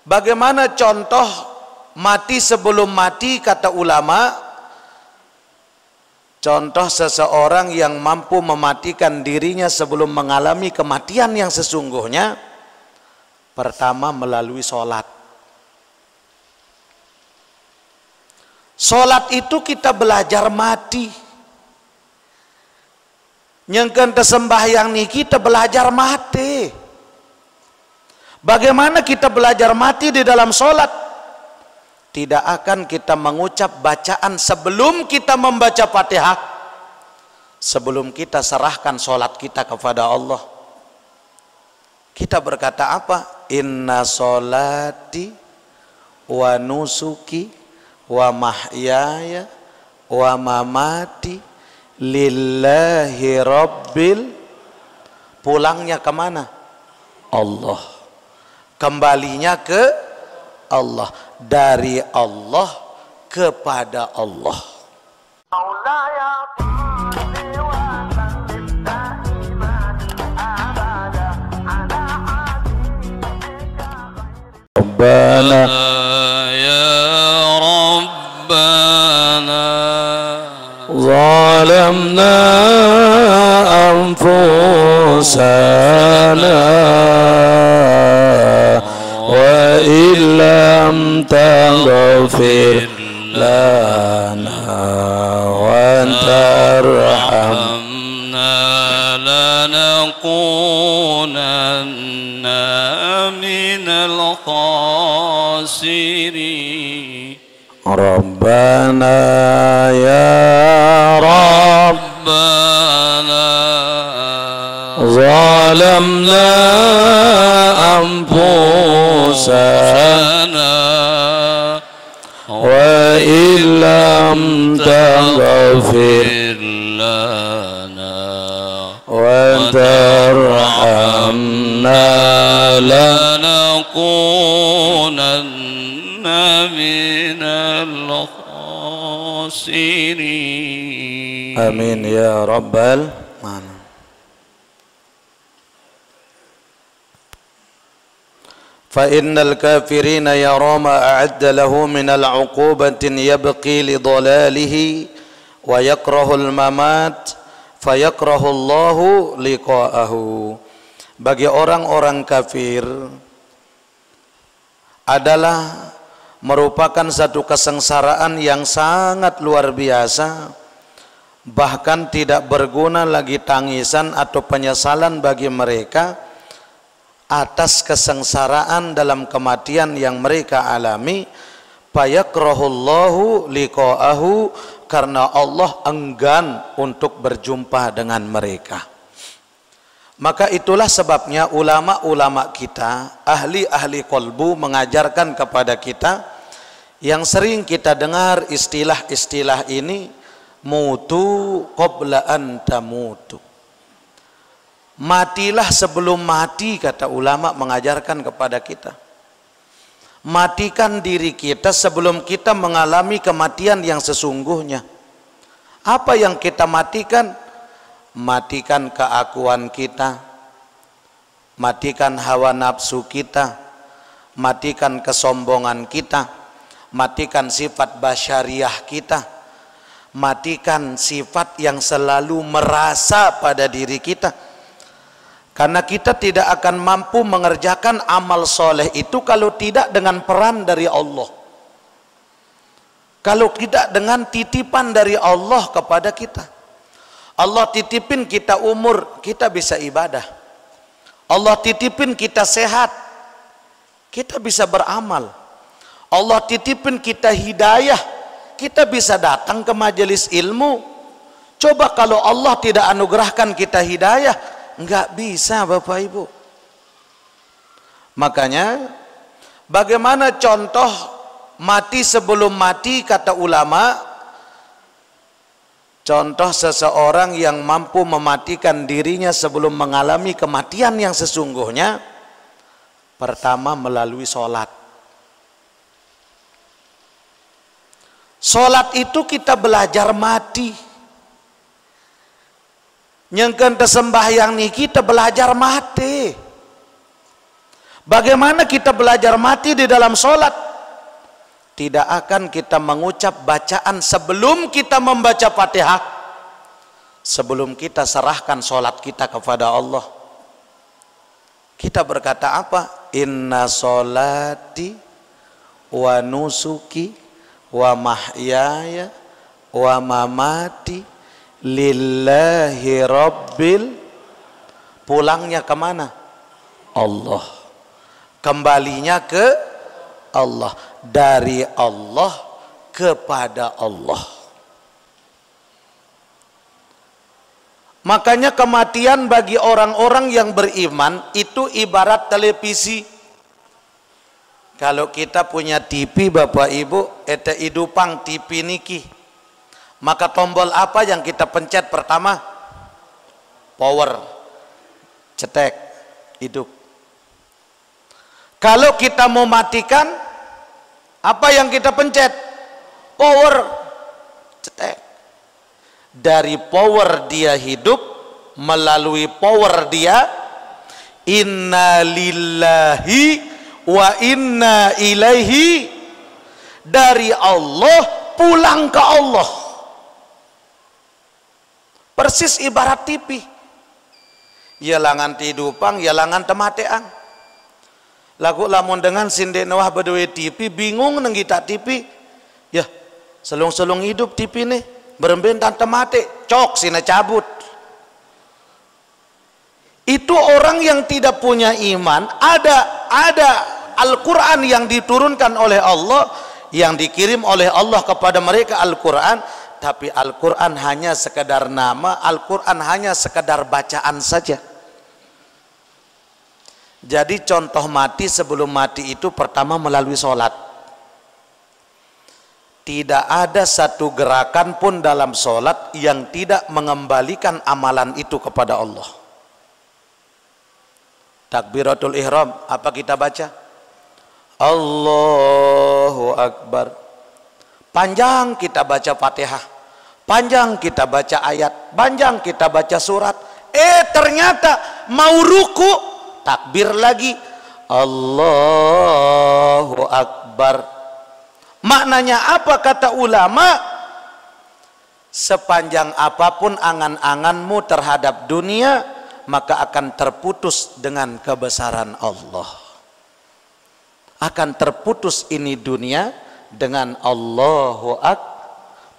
Bagaimana contoh mati sebelum mati? Kata ulama, contoh seseorang yang mampu mematikan dirinya sebelum mengalami kematian yang sesungguhnya, pertama melalui sholat. Sholat itu kita belajar mati. Nyengken sembahyang nih kita belajar mati. Bagaimana kita belajar mati di dalam sholat? Tidak akan kita mengucap bacaan sebelum kita membaca Fatihah, sebelum kita serahkan sholat kita kepada Allah. Kita berkata apa? Inna sholati wa nusuki wa mahyaya wa mamati lillahi rabbil. Pulangnya kemana? Allah. Kembalinya ke Allah, dari Allah kepada Allah. Rabbana ya Rabbana zalamna anfusana wa illam taghfir lana wa tarhamna lanakunanna minal khasirin. Rabbana ya Rabbana zalamna anfusana wa illam taghfir lana wa tarhamna lanakunanna minal khasirin. Amin ya rabbal alamin. فإن الكافرين يرى ما أعد له من العقوبة يبقي لضلاله ويكره الممات فيكره الله لقاءه. Bagi orang-orang kafir adalah merupakan satu kesengsaraan yang sangat luar biasa, bahkan tidak berguna lagi tangisan atau penyesalan bagi mereka atas kesengsaraan dalam kematian yang mereka alami. Fayakrahullahu liqa'ahu, karena Allah enggan untuk berjumpa dengan mereka. Maka itulah sebabnya ulama-ulama kita, ahli-ahli qalbu mengajarkan kepada kita, yang sering kita dengar istilah-istilah ini, mutu qabla an tamutu. Matilah sebelum mati, kata ulama mengajarkan kepada kita. Matikan diri kita sebelum kita mengalami kematian yang sesungguhnya. Apa yang kita matikan? Matikan keakuan kita, matikan hawa nafsu kita, matikan kesombongan kita, matikan sifat basyariah kita, matikan sifat yang selalu merasa pada diri kita. Karena kita tidak akan mampu mengerjakan amal soleh itu kalau tidak dengan peran dari Allah, kalau tidak dengan titipan dari Allah kepada kita. Allah titipin kita umur, kita bisa ibadah. Allah titipin kita sehat, kita bisa beramal. Allah titipin kita hidayah, kita bisa datang ke majelis ilmu. Coba kalau Allah tidak anugerahkan kita hidayah, enggak bisa Bapak Ibu. Makanya bagaimana contoh mati sebelum mati? Kata ulama, contoh seseorang yang mampu mematikan dirinya sebelum mengalami kematian yang sesungguhnya, pertama melalui sholat. Sholat itu kita belajar mati. Nyengken sembahyang nih kita belajar mati. Bagaimana kita belajar mati di dalam sholat? Tidak akan kita mengucap bacaan sebelum kita membaca Fatihah, sebelum kita serahkan sholat kita kepada Allah. Kita berkata apa? Inna sholati wa nusuki wa mahyaya wa mamati lillahi rabbil. Pulangnya kemana? Allah. Kembalinya ke Allah. Dari Allah kepada Allah. Makanya kematian bagi orang-orang yang beriman itu ibarat televisi. Kalau kita punya TV Bapak Ibu, eta idupang TV niki, maka tombol apa yang kita pencet pertama? Power. Cetek, hidup. Kalau kita mau matikan, apa yang kita pencet? Power. Cetek. Dari power dia hidup, melalui power dia, inna lillahi wa inna ilaihi, dari Allah pulang ke Allah. Persis ibarat TV. Ya langan tidupang, ya langan temateang. Lagu lamun dengan sindek nawah bedue TV, bingung neng kita TV. Ya, selung-selung hidup TV nih, berembentan temate, cok sina cabut. Itu orang yang tidak punya iman. Ada Al-Quran yang diturunkan oleh Allah, yang dikirim oleh Allah kepada mereka Al-Quran, tapi Al-Quran hanya sekedar nama, Al-Quran hanya sekedar bacaan saja. Jadi contoh mati sebelum mati itu pertama melalui sholat. Tidak ada satu gerakan pun dalam sholat yang tidak mengembalikan amalan itu kepada Allah. Takbiratul ihram, apa kita baca? Allahu Akbar. Panjang kita baca Fatihah, panjang kita baca ayat, panjang kita baca surat. Ternyata mau ruku, takbir lagi, Allahu Akbar. Maknanya apa kata ulama? Sepanjang apapun angan-anganmu terhadap dunia, maka akan terputus dengan kebesaran Allah. Akan terputus ini dunia dengan Allahu Akbar.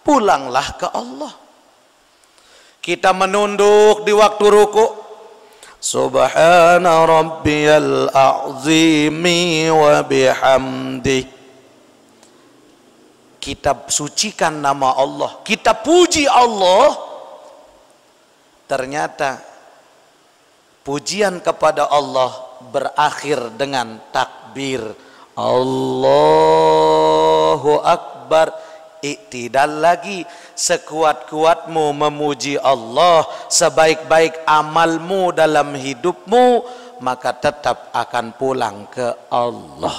Pulanglah ke Allah. Kita menunduk di waktu ruku, Subhana rabbiyal a'zimi wa bihamdi. Kita sucikan nama Allah, kita puji Allah. Ternyata pujian kepada Allah berakhir dengan takbir Allahu Akbar. Iktidal lagi, sekuat-kuatmu memuji Allah, sebaik-baik amalmu dalam hidupmu, maka tetap akan pulang ke Allah.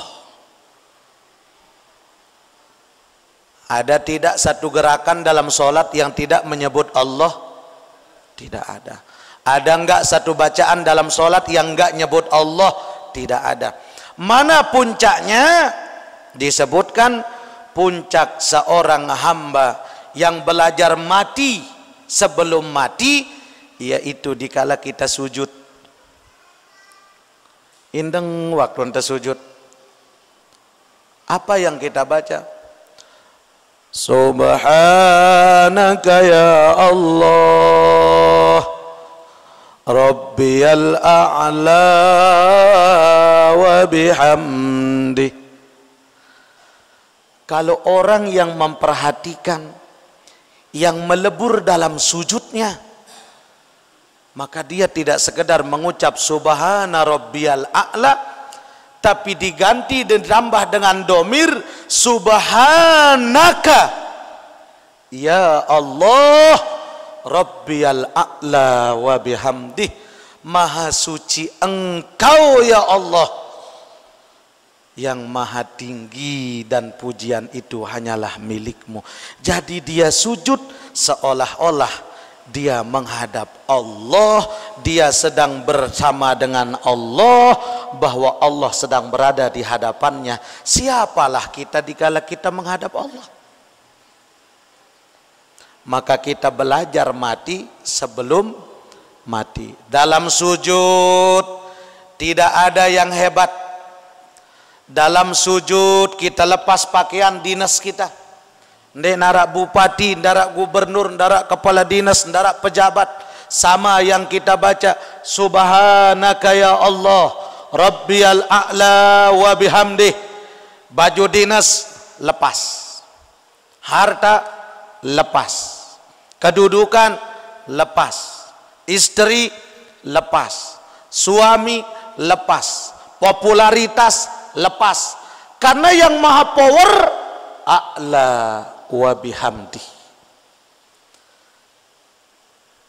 Ada tidak satu gerakan dalam sholat yang tidak menyebut Allah? Tidak ada. Ada enggak satu bacaan dalam sholat yang enggak nyebut Allah? Tidak ada. Mana puncaknya? Disebutkan puncak seorang hamba yang belajar mati sebelum mati, yaitu dikala kita sujud. Indeng waktu ente sujud, apa yang kita baca? Subhanaka ya Allah, Rabbiyal a'la wa bihamdi. Kalau orang yang memperhatikan, yang melebur dalam sujudnya, maka dia tidak sekedar mengucap Subhana Rabbiyal a'la, tapi diganti dan ditambah dengan domir Subhanaka ya Allah Rabbiyal a'la wa bihamdih. Maha suci Engkau ya Allah, yang maha tinggi dan pujian itu hanyalah milikmu. Jadi dia sujud seolah-olah dia menghadap Allah, dia sedang bersama dengan Allah, bahwa Allah sedang berada di hadapannya. Siapalah kita dikala kita menghadap Allah? Maka kita belajar mati sebelum mati. Dalam sujud tidak ada yang hebat. Dalam sujud kita lepas pakaian dinas kita. Ndek narak bupati, ndarak gubernur, ndarak kepala dinas, ndarak pejabat. Sama yang kita baca, Subhanaka ya Allah, Rabbiyal a'la wa bihamdih. Baju dinas lepas, harta lepas, kedudukan lepas, istri lepas, suami lepas, popularitas lepas. Karena yang maha power a'la wa bihamdi.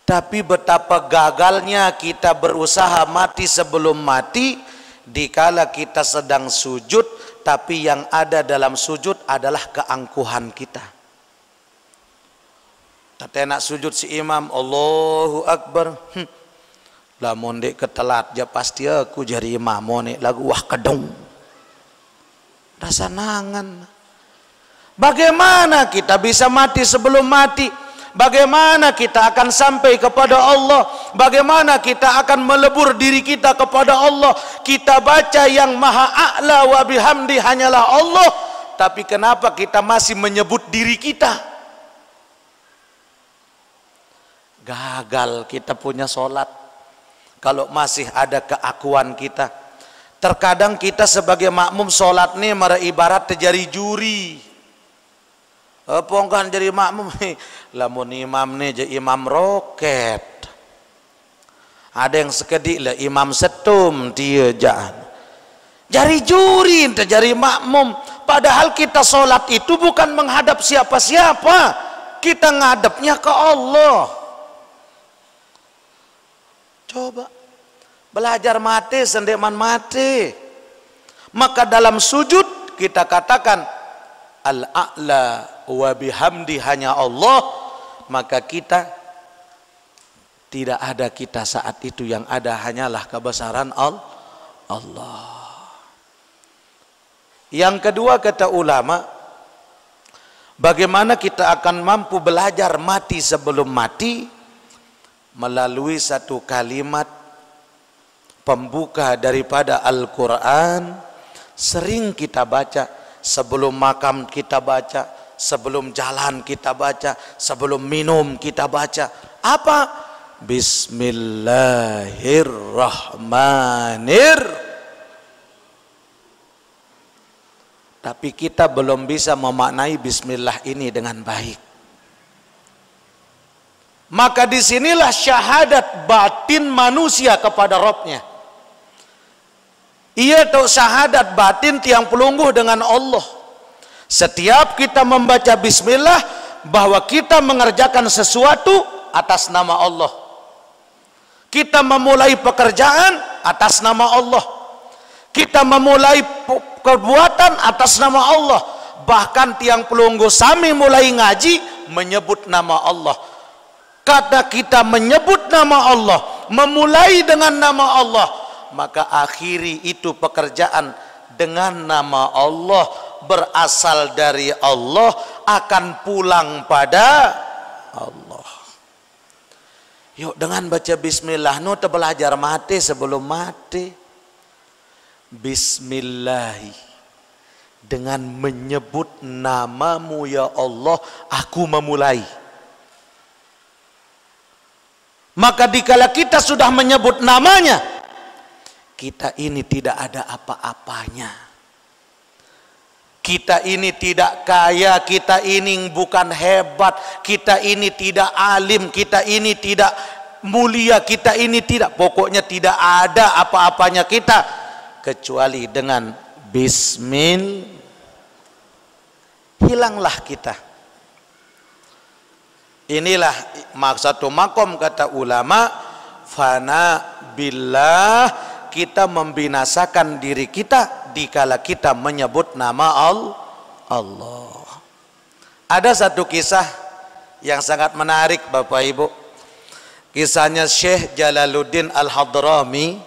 Tapi betapa gagalnya kita berusaha mati sebelum mati, dikala kita sedang sujud, tapi yang ada dalam sujud adalah keangkuhan kita. Tata nak sujud si imam, Allahu Akbar, lamun dek ketelat ja pasti aku jari imam nek lagu wah kedong. Rasa nangan. Bagaimana kita bisa mati sebelum mati? Bagaimana kita akan sampai kepada Allah? Bagaimana kita akan melebur diri kita kepada Allah? Kita baca yang maha a'la wa bihamdi hanyalah Allah, tapi kenapa kita masih menyebut diri kita? Gagal kita punya solat kalau masih ada keakuan kita. Terkadang kita sebagai makmum solat nih ibarat terjadi juri. Pongkan jadi makmum, lamun imam nih jadi imam roket. Ada yang sekedik lah imam setum dia jangan. Jadi juri terjadi makmum. Padahal kita solat itu bukan menghadap siapa-siapa, kita ngadepnya ke Allah. Coba belajar mati sendeman mati. Maka dalam sujud kita katakan al-a'la wa bihamdi hanya Allah, maka kita tidak ada kita saat itu, yang ada hanyalah kebesaran Allah. Yang kedua kata ulama, bagaimana kita akan mampu belajar mati sebelum mati? Melalui satu kalimat pembuka daripada Al-Quran, sering kita baca. Sebelum makam kita baca, sebelum jalan kita baca, sebelum minum kita baca. Apa? Bismillahirrahmanirrahim. Tapi kita belum bisa memaknai bismillah ini dengan baik. Maka disinilah syahadat batin manusia kepada Rabbnya. Ia tahu syahadat batin tiang pelungguh dengan Allah. Setiap kita membaca bismillah, bahwa kita mengerjakan sesuatu atas nama Allah. Kita memulai pekerjaan atas nama Allah. Kita memulai perbuatan atas nama Allah. Bahkan tiang pelungguh sami mulai ngaji menyebut nama Allah. Kata kita menyebut nama Allah, memulai dengan nama Allah, maka akhiri itu pekerjaan dengan nama Allah, berasal dari Allah, akan pulang pada Allah. Yuk dengan baca bismillah nu belajar mati sebelum mati. Bismillahi, dengan menyebut namamu ya Allah aku memulai. Maka dikala kita sudah menyebut namanya, kita ini tidak ada apa-apanya. Kita ini tidak kaya, kita ini bukan hebat, kita ini tidak alim, kita ini tidak mulia, kita ini tidak, pokoknya tidak ada apa-apanya kita, kecuali dengan bismillah hilanglah kita. Inilah satu makom kata ulama, fana billah, kita membinasakan diri kita dikala kita menyebut nama Allah. Ada satu kisah yang sangat menarik Bapak Ibu. Kisahnya Syekh Jalaluddin Al-Hadrami.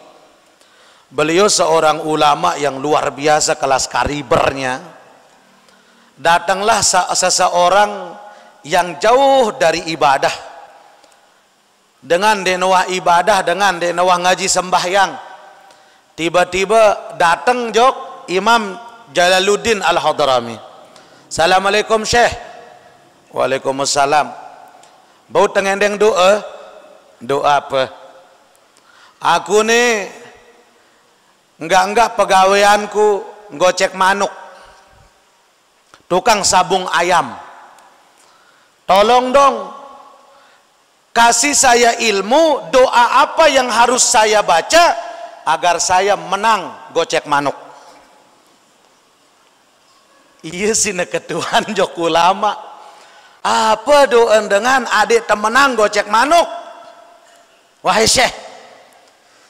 Beliau seorang ulama yang luar biasa kelas kalibernya. Datanglah seseorang yang jauh dari ibadah, dengan denawah ibadah, dengan denawah ngaji sembahyang. Tiba-tiba datang jok Imam Jalaluddin Al-Hadrami. Assalamualaikum Syekh. Waalaikumsalam. Bau tengendeng doa. Doa apa? Aku nih enggak pegawaianku gocek manuk, tukang sabung ayam. Tolong dong kasih saya ilmu, doa apa yang harus saya baca agar saya menang gocek manuk. Iya sih ketuan jok ulama. Apa doa dengan adik temenang gocek manuk? Wahai Syekh,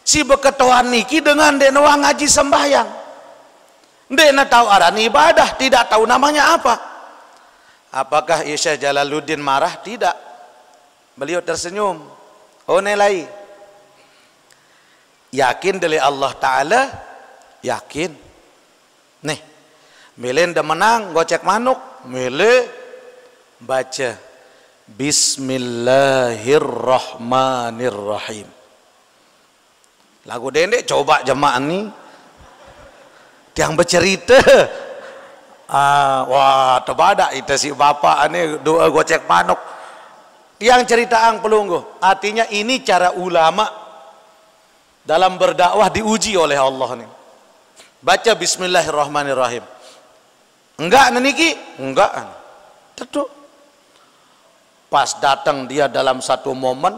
si beketuan niki dengan denawah ngaji sembahyang, dena tahu aran ibadah, tidak tahu namanya apa. Apakah Syekh Jalaluddin marah? Tidak. Beliau tersenyum. Oh nilai. Yakin dari Allah Ta'ala? Yakin. Nih, milih dah menang gocek manuk, milih baca Bismillahirrahmanirrahim. Lagu dendek coba jemaah ni yang bercerita. Wah terbadak itu si bapak ini doa gocek manuk yang cerita ang pelunggu. Artinya ini cara ulama dalam berdakwah diuji oleh Allah nih. Baca Bismillahirrahmanirrahim. Enggak niki? Enggak. Tentu. Pas datang dia dalam satu momen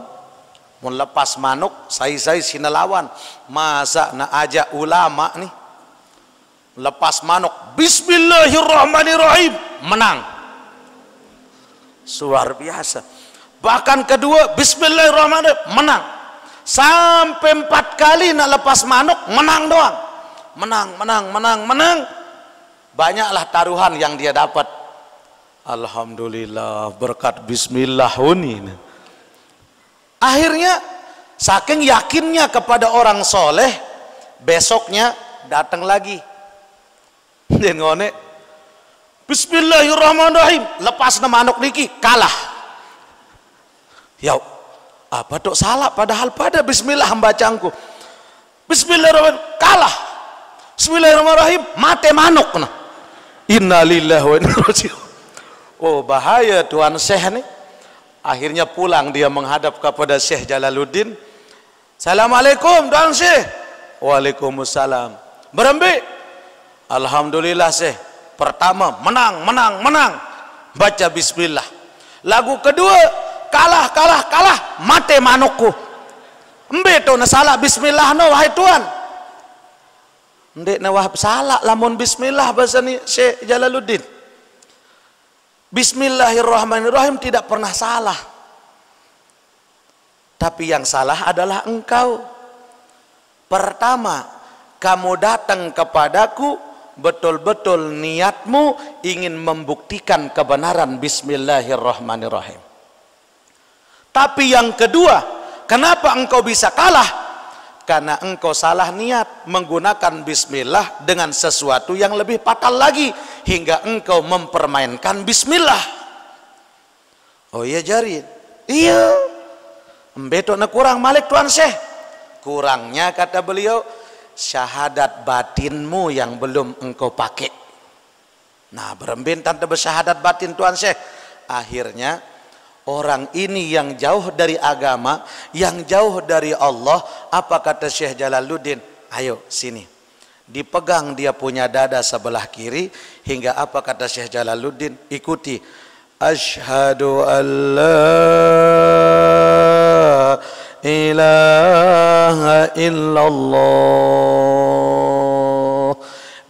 melepas manuk, saya sinelawan. Masa nak ajak ulama nih lepas manuk, Bismillahirrahmanirrahim, menang. Luar biasa. Bahkan kedua, Bismillahirrahmanirrahim, menang. Sampai 4 kali nak lepas manuk, menang doang. Menang. Banyaklah taruhan yang dia dapat. Alhamdulillah berkat Bismillah ini. Akhirnya saking yakinnya kepada orang soleh, besoknya datang lagi. Dia ngone Bismillahirrahmanirrahim, lepas nama manuk niki kalah. Ya apa dok salah, padahal pada Bismillah membacangku. Bismillahirrahmanirrahim kalah. Bismillahirrahmanirrahim mate manuk. Innalillahi wa inna ilaihi raji'un. Oh bahaya Tuan Syekh nih. Akhirnya pulang dia menghadap kepada Syekh Jalaluddin. Assalamualaikum Tuan Syekh. Waalaikumsalam. Berembik. Alhamdulillah Syekh. Pertama menang. Baca Bismillah. Lagu kedua kalah. Mate manukku. Embe tu na salah Bismillah no wahai Tuan. Ndek na wahab salah lamun Bismillah bahasa ni Syekh Jalaluddin. Bismillahirrahmanirrahim tidak pernah salah. Tapi yang salah adalah engkau. Pertama, kamu datang kepadaku betul-betul niatmu ingin membuktikan kebenaran Bismillahirrahmanirrahim. Tapi yang kedua, kenapa engkau bisa kalah? Karena engkau salah niat menggunakan Bismillah dengan sesuatu yang lebih fatal lagi, hingga engkau mempermainkan Bismillah. Oh iya jari, iya betul na kurang malik Tuan Syekh. Kurangnya kata beliau syahadat batinmu yang belum engkau pakai. Nah berembin tante bersyahadat batin Tuan Syekh. Akhirnya orang ini yang jauh dari agama, yang jauh dari Allah, apa kata Syekh Jalaluddin? Ayo sini. Dipegang dia punya dada sebelah kiri, hingga apa kata Syekh Jalaluddin? Ikuti. Asyhadu an la ilaha illallah.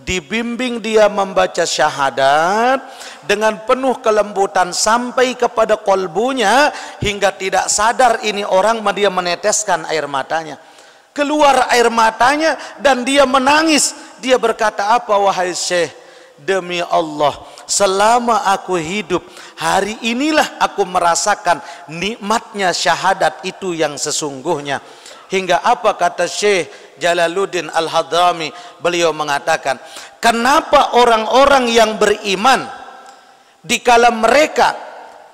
Dibimbing dia membaca syahadat dengan penuh kelembutan sampai kepada kolbunya, hingga tidak sadar ini orang, dia meneteskan air matanya. Keluar air matanya dan dia menangis. Dia berkata apa wahai Syekh? Demi Allah, selama aku hidup, hari inilah aku merasakan nikmatnya syahadat itu yang sesungguhnya. Hingga apa kata Syekh Jalaluddin Al-Hadrami, beliau mengatakan, kenapa orang-orang yang beriman dikala mereka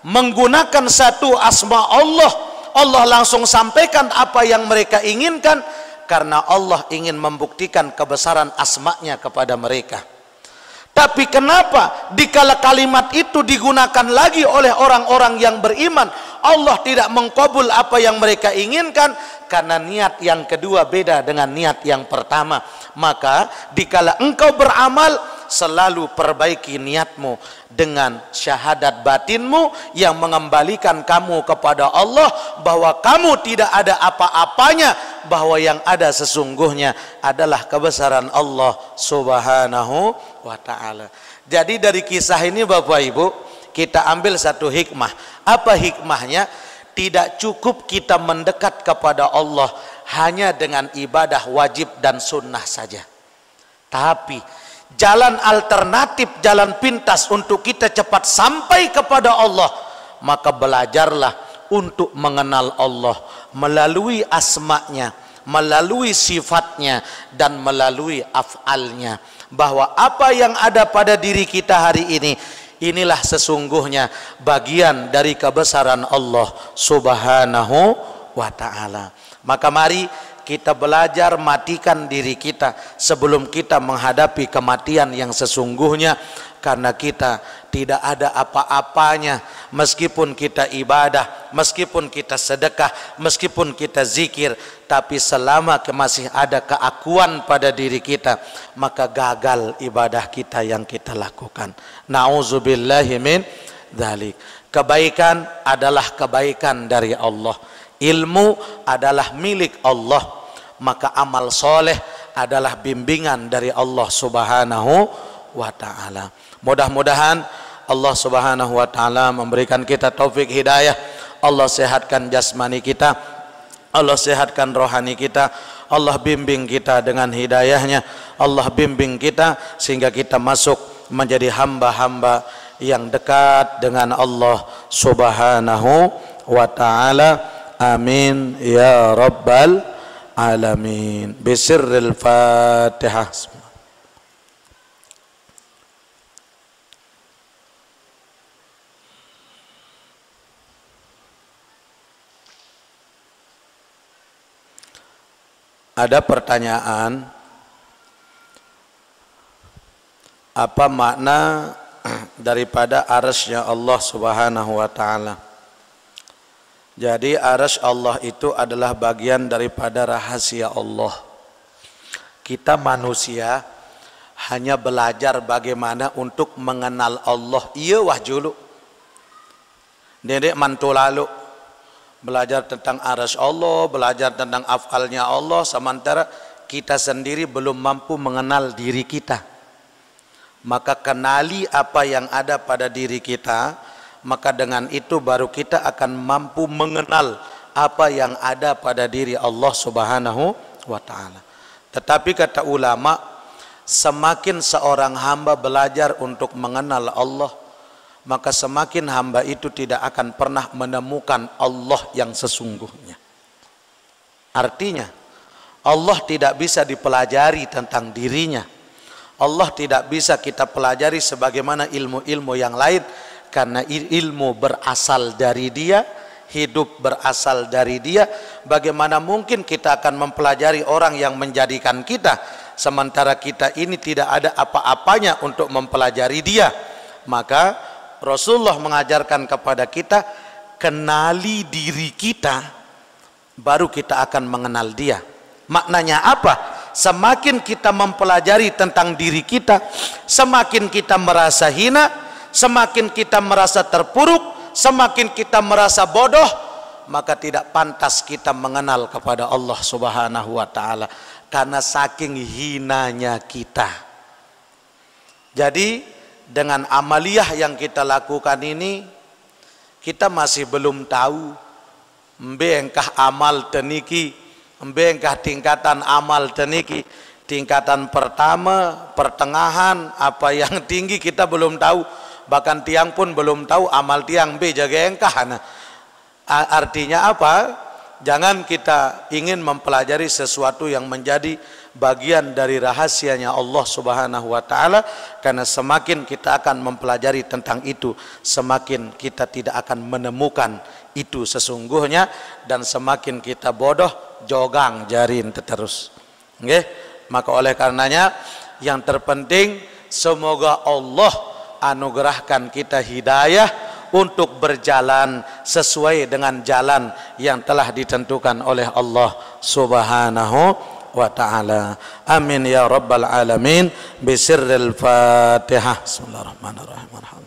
menggunakan satu asma Allah, Allah langsung sampaikan apa yang mereka inginkan, karena Allah ingin membuktikan kebesaran asma-Nya kepada mereka. Tapi kenapa dikala kalimat itu digunakan lagi oleh orang-orang yang beriman, Allah tidak mengkabul apa yang mereka inginkan? Karena niat yang kedua beda dengan niat yang pertama. Maka dikala engkau beramal, selalu perbaiki niatmu dengan syahadat batinmu yang mengembalikan kamu kepada Allah, bahwa kamu tidak ada apa-apanya, bahwa yang ada sesungguhnya adalah kebesaran Allah Subhanahu wa ta'ala. Jadi dari kisah ini Bapak Ibu, kita ambil satu hikmah. Apa hikmahnya? Tidak cukup kita mendekat kepada Allah hanya dengan ibadah wajib dan sunnah saja, tapi jalan alternatif, jalan pintas untuk kita cepat sampai kepada Allah, maka belajarlah untuk mengenal Allah melalui asma-Nya, melalui sifatnya, dan melalui af'alnya. Bahwa apa yang ada pada diri kita hari ini, inilah sesungguhnya bagian dari kebesaran Allah Subhanahu wa ta'ala. Maka mari kita belajar matikan diri kita sebelum kita menghadapi kematian yang sesungguhnya, karena kita tidak ada apa-apanya. Meskipun kita ibadah, meskipun kita sedekah, meskipun kita zikir, tapi selama masih ada keakuan pada diri kita, maka gagal ibadah kita yang kita lakukan. Nauzubillahi min dzalik. Kebaikan adalah kebaikan dari Allah, ilmu adalah milik Allah, maka amal soleh adalah bimbingan dari Allah Subhanahu wa ta'ala. Mudah-mudahan Allah Subhanahu wa ta'ala memberikan kita taufik hidayah. Allah sehatkan jasmani kita, Allah sehatkan rohani kita, Allah bimbing kita dengan hidayahnya, Allah bimbing kita sehingga kita masuk menjadi hamba-hamba yang dekat dengan Allah Subhanahu wa ta'ala. Amin ya rabbal alamin. Bisirril Fatihah. Ada pertanyaan, apa makna daripada arsy-Nya Allah Subhanahu wa ta'ala? Jadi arsy Allah itu adalah bagian daripada rahasia Allah. Kita manusia hanya belajar bagaimana untuk mengenal Allah. Iya wah julu dedek mantu lalu belajar tentang arsy Allah, belajar tentang af'alnya Allah, sementara kita sendiri belum mampu mengenal diri kita. Maka kenali apa yang ada pada diri kita, maka dengan itu baru kita akan mampu mengenal apa yang ada pada diri Allah Subhanahu wa ta'ala. Tetapi kata ulama, semakin seorang hamba belajar untuk mengenal Allah, maka semakin hamba itu tidak akan pernah menemukan Allah yang sesungguhnya. Artinya Allah tidak bisa dipelajari tentang dirinya. Allah tidak bisa kita pelajari sebagaimana ilmu-ilmu yang lain, karena ilmu berasal dari Dia, hidup berasal dari Dia. Bagaimana mungkin kita akan mempelajari orang yang menjadikan kita, sementara kita ini tidak ada apa-apanya untuk mempelajari Dia? Maka Rasulullah mengajarkan kepada kita, kenali diri kita, baru kita akan mengenal Dia. Maknanya apa? Semakin kita mempelajari tentang diri kita, semakin kita merasa hina, semakin kita merasa terpuruk, semakin kita merasa bodoh, maka tidak pantas kita mengenal kepada Allah Subhanahu wa ta'ala, karena saking hinanya kita. Jadi dengan amaliyah yang kita lakukan ini, kita masih belum tahu mbengkah amal teniki, mbengkah tingkatan amal teniki. tingkatan pertama, pertengahan, apa yang tinggi kita belum tahu, bahkan tiang pun belum tahu amal tiang B jaga engkah. Nah, artinya apa? Jangan kita ingin mempelajari sesuatu yang menjadi bagian dari rahasianya Allah Subhanahu wa taala, karena semakin kita akan mempelajari tentang itu, semakin kita tidak akan menemukan itu sesungguhnya, dan semakin kita bodoh jogang jarin terus. Nggih? Maka oleh karenanya yang terpenting semoga Allah anugerahkan kita hidayah untuk berjalan sesuai dengan jalan yang telah ditentukan oleh Allah Subhanahu wa ta'ala. Amin ya rabbal alamin. Bisirril Fatihah. Bismillahirrahmanirrahim.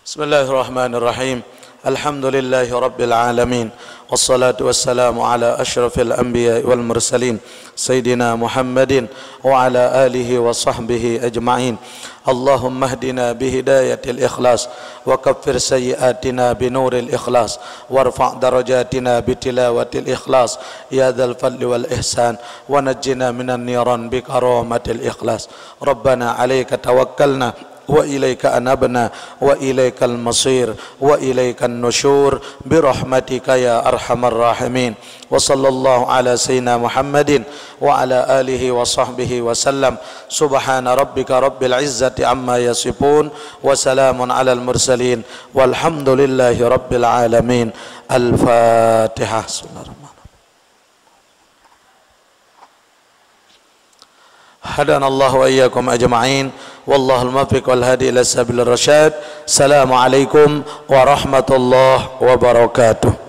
Bismillahirrahmanirrahim. Alhamdulillahi rabbil alamin. Wassalatu wassalamu ala ashrafil anbiya wal mursalin Sayyidina Muhammadin wa ala alihi wa sahbihi ajma'in. Allahumma hdina bihidayatil ikhlas wa kaffir sayyiatina binuril ikhlas warfa' darajatina bitilawatil ikhlas ya dzal fadli wal ihsan wa najjina minan niran bikaramatil ikhlas. Rabbana 'alaika tawakkalna wa ilaika anabna wa ilaikal masir wa ilaikan nusyur birahmatika ya arhamar rahimin. Wa sallallahu ala sayyidina Muhammadin wa ala alihi wa sahbihi wa sallam. Subhana rabbika rabbil izzati amma yasifun wa salamun alal mursalin walhamdulillahi rabbil alamin. Al-Fatihah. Hadanallahu wa iyyakum ajma'in. Wallahul muwaffiq wal hadi ila sabilir rasyad. Assalamualaikum warahmatullahi wabarakatuh.